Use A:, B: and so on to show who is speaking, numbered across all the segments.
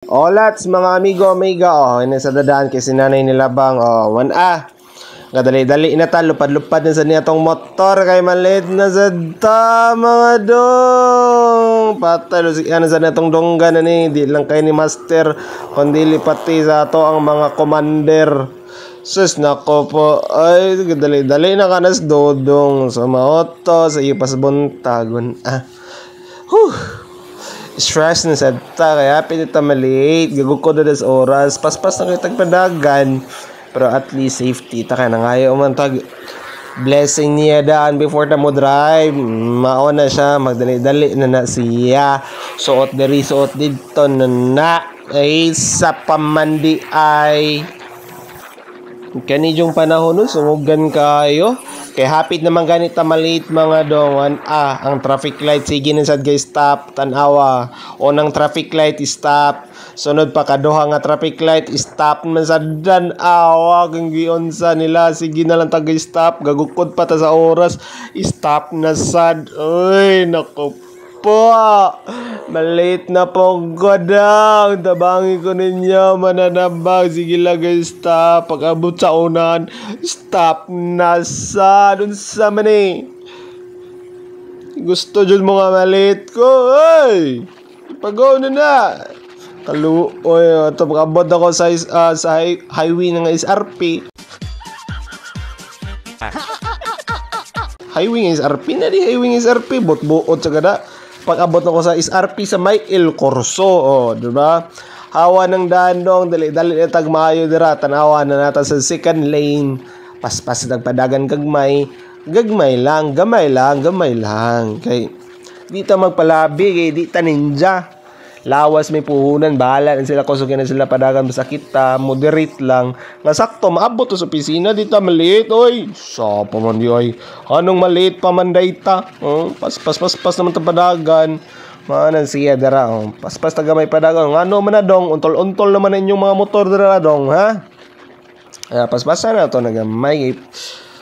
A: Olats mga amigo, amiga, ini sa dadaan kay sinanay nila bang, gadali-dali na ta, lupad-lupad na sa niya tong motor, kay maliit na sa ta, mga dong. Patalo, ano sa niya tong dongga na ni, di lang kay ni master, kundi pati sa to ang mga commander. Sus, nako po, ay, gadali-dali na kanas dodong, sa maoto, sa ipas buntagon, stress na sa ta, kaya pinita maliit, gagog ko na das oras, paspas na kayo tagpadagan, pero at least safety, ta kaya na ngayon man tag blessing niya daan before ta mo drive, mauna siya, magdali-dali na siya, suot dito na ay sa pamandi ay kanidyong panahon nun, sumugan kayo. Kay hapit naman ganit na maliit mga dongan. Ang traffic light, sige na sad guys, stop, tanawa. Unang traffic light, stop. Sunod pa kaduha nga traffic light, stop man sa tanawa. Kung gionsa nila, sige na lang tagay stop. Gagukod pa ta sa oras, stop na sad. Uy, naku po. Maliit na po godang. Tabangi ko ninyo, mananabang. Sige lang guys, stop. Pag abot sa unan, stop na sa dun sa mani. Gusto dyan mga maliit ko. Ay, pag-go na. Kaluoy, ito pag-abot ako sa highway ng SRP. Highway ng SRP na di, highway ng SRP. Bot-buot sa gada. Pag-abot ako sa SRP sa Michael Corso, diba? Hawa ng dandong, dali-dali na tagmayo dira, tanawa na nata sa second lane, paspas nagpadagan gamay lang, kay di ta magpalabi, kay di ta ninja. Lawas may puhunan, bahala na sila, kusugin na sila padagan sa kita, moderate lang. Nga sakto, maabot to sa opisina, di ta maliit, oy. So, paman di, oy. Anong maliit pa man dayta? Pas naman ta padagan. Manan siya dara, Pas taga may padagan. Ano man na dong, untol-untol naman inyong mga motor dara dong, ha? Pas-pasan na to, nagamay.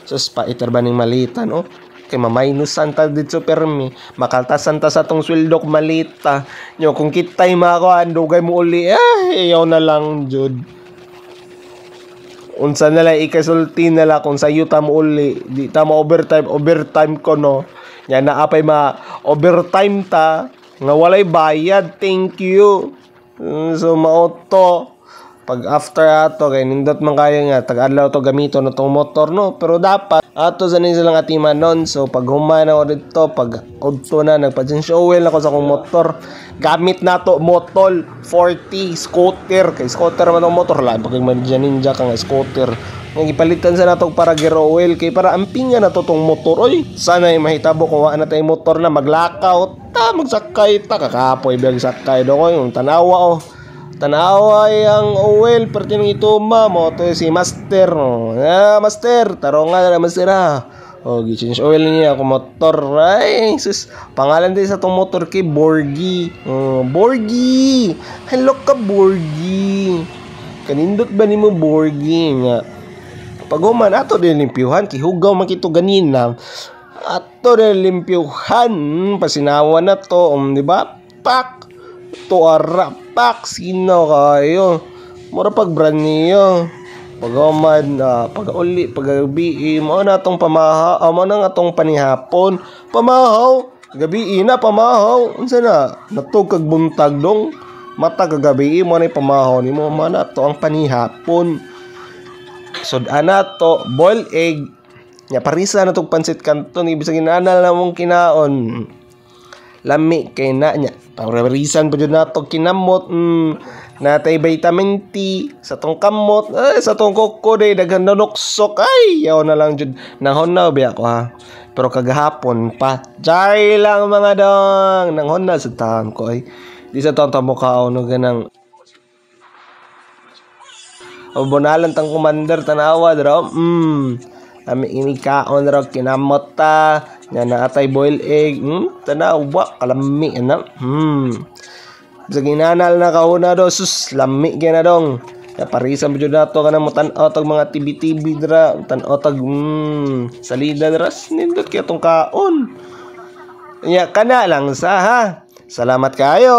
A: Sus, paiter ba ning malitan, kay mamaynusan ta dito permi, makaltasan ta sa tong sweldo malita nyo, kung kitay makakuan dugay mo uli, ayaw na lang jud, unsa na lang ikasulti na lang kung sayo ta mo uli, di ta mo overtime ko no, yan na apay overtime ta nga walay bayad, thank you. So maoto pag after ato kay nindot man kaya nga tag-adlaw to gamito na tong motor no, pero dapat ato sa nilang atiman nun. So pag humana ko dito, pag udto na nagpa-change oil ako sa akong motor, gamit na to Motol 40 scooter, kay scooter man tong motor lang pag ninja ka nga scooter, nga gipalitan sa nato para gear oil, kay para ampingan na to tong motor. Oy, sana ay mahitabo kung wala na tay motor na maglakaw ta, magsakay ta, kakapoy biyag sakay do ko yung tanawa tanaway ang oil perti ng ituma mo to si master no. Master tarongan na master gi-change oil niya ako motor, ay sus, pangalan din sa tong motor kay Borgi. Borgi, hello ka Borgi, kanindot ba nimo Borgi nga paguman ato din limpyuhan, kay hugaw man kito ganina, ato din limpyuhan, pasinawa na to, di ba? Pak to arapak, sino kayo mura pag brand niyo pag-uman, pag-uli, pag-gabi mo na itong pamahaw, mo na nga itong panihapon, pamahaw gabi na, pamahaw unsa na natog kag buntag dong mata kagabi mo na pamahaw ni mo na to ang panihapon. Sudan na to boiled egg nya parisa na tong pansit kanton, ibig sabihin anal na mong kinaon lami kay na nya pang-revisan po dyan nato kinamot, natay vitamin T sa tong kamot, sa tong koko day daghan nanuksok, ay yaw na lang dyan nanghon na biya ko ha, pero kagahapon pa jay lang mga dong nanghon na sa tahan ko, ay di sa taon tamo kao no ganang bonalan tang commander tanawa dra, ami ini kaon raw kinamot ta nya naatay boiled egg, tanawa kalami na, sa ginanal na kauna do, sus lami gina dong, parisa mo dyan nato ka na mo tan-o tag mga tibi-tibi dra, tan-o tag salida dra, nindot kaya tong kaon nya kana lang sa ha, salamat kayo.